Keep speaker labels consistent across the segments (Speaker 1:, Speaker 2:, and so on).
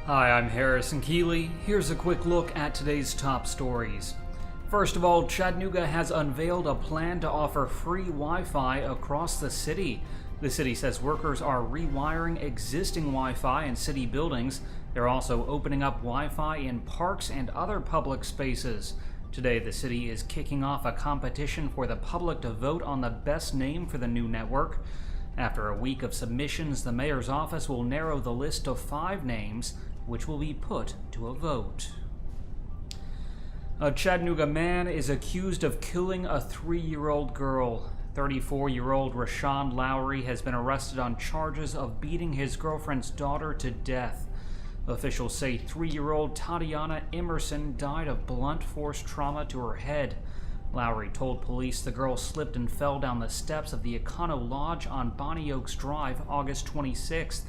Speaker 1: Hi, I'm Harrison Keeley. Here's a quick look at today's top stories. First of all, Chattanooga has unveiled a plan to offer free Wi-Fi across the city. The city says workers are rewiring existing Wi-Fi in city buildings. They're also opening up Wi-Fi in parks and other public spaces. Today, the city is kicking off a competition for the public to vote on the best name for the new network. After a week of submissions, the mayor's office will narrow the list to 5 names, which will be put to a vote. A Chattanooga man is accused of killing a 3-year-old girl. 34-year-old Rhasean Lowry has been arrested on charges of beating his girlfriend's daughter to death. Officials say 3-year-old Tatiana Emerson died of blunt force trauma to her head. Lowry told police the girl slipped and fell down the steps of the Econo Lodge on Bonny Oaks Drive August 26th.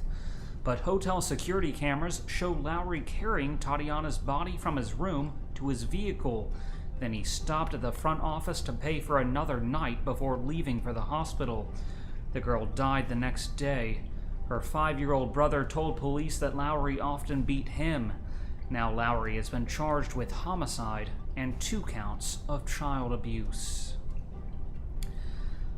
Speaker 1: But hotel security cameras show Lowry carrying Tatiana's body from his room to his vehicle. Then he stopped at the front office to pay for another night before leaving for the hospital. The girl died the next day. Her 5-year-old brother told police that Lowry often beat him. Now Lowry has been charged with homicide and 2 counts of child abuse.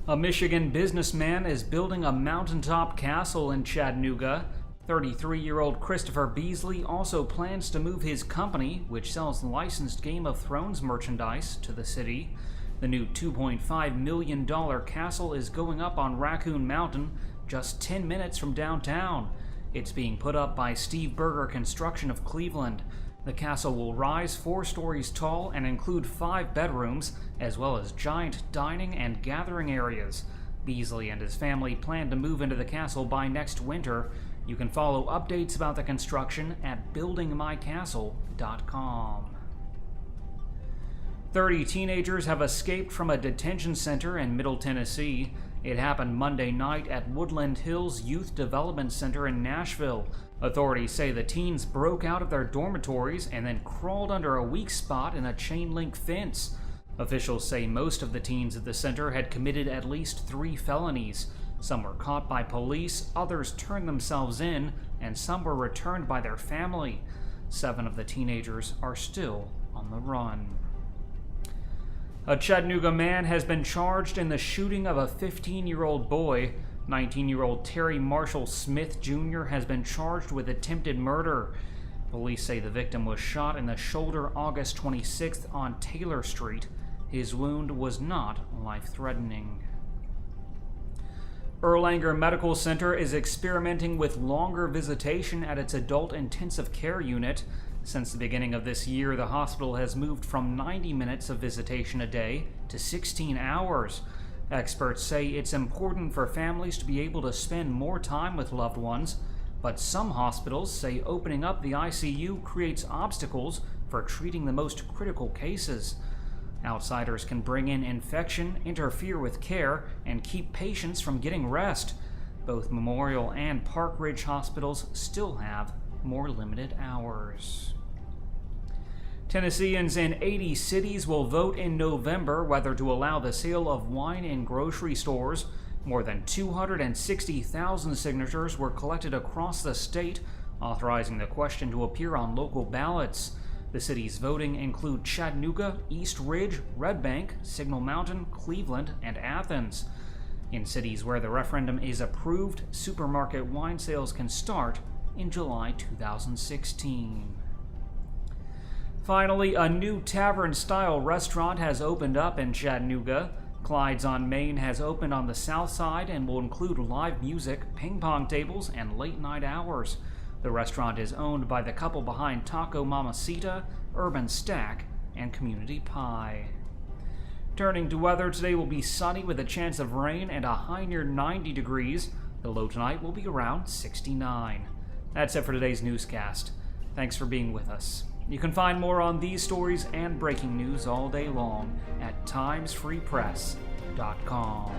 Speaker 1: A Michigan businessman is building a Mountaintop Castle in Chattanooga. 33-year-old Christopher Beasley also plans to move his company, which sells licensed Game of Thrones merchandise, to the city. The new $2.5 million castle is going up on Raccoon Mountain, just 10 minutes from downtown. It's being put up by Steve Berger Construction of Cleveland. The castle will rise 4 stories tall and include 5 bedrooms, as well as giant dining and gathering areas. Beasley and his family plan to move into the castle by next winter. You can follow updates about the construction at buildingmycastle.com. 30 teenagers have escaped from a detention center in Middle Tennessee. It happened Monday night at Woodland Hills Youth Development Center in Nashville. Authorities say the teens broke out of their dormitories and then crawled under a weak spot in a chain-link fence. Officials say most of the teens at the center had committed at least 3 felonies. Some were caught by police, others turned themselves in, and some were returned by their family. 7 of the teenagers are still on the run. A Chattanooga man has been charged in the shooting of a 15-year-old boy. 19-year-old Terry Marshall Smith Jr. has been charged with attempted murder. Police say the victim was shot in the shoulder August 26th on Taylor Street. His wound was not life-threatening. Erlanger Medical Center is experimenting with longer visitation at its adult intensive care unit. Since the beginning of this year, the hospital has moved from 90 minutes of visitation a day to 16 hours. Experts say it's important for families to be able to spend more time with loved ones, but some hospitals say opening up the ICU creates obstacles for treating the most critical cases. Outsiders can bring in infection, interfere with care, and keep patients from getting rest. Both Memorial and Park Ridge hospitals still have more limited hours. Tennesseans in 80 cities will vote in November whether to allow the sale of wine in grocery stores. More than 260,000 signatures were collected across the state, authorizing the question to appear on local ballots. The cities voting include Chattanooga, East Ridge, Red Bank, Signal Mountain, Cleveland, and Athens. In cities where the referendum is approved, supermarket wine sales can start in July 2016. Finally, a new tavern-style restaurant has opened up in Chattanooga. Clyde's on Main has opened on the south side and will include live music, ping-pong tables, and late-night hours. The restaurant is owned by the couple behind Taco Mamacita, Urban Stack, and Community Pie. Turning to weather, today will be sunny with a chance of rain and a high near 90 degrees. The low tonight will be around 69. That's it for today's newscast. Thanks for being with us. You can find more on these stories and breaking news all day long at timesfreepress.com.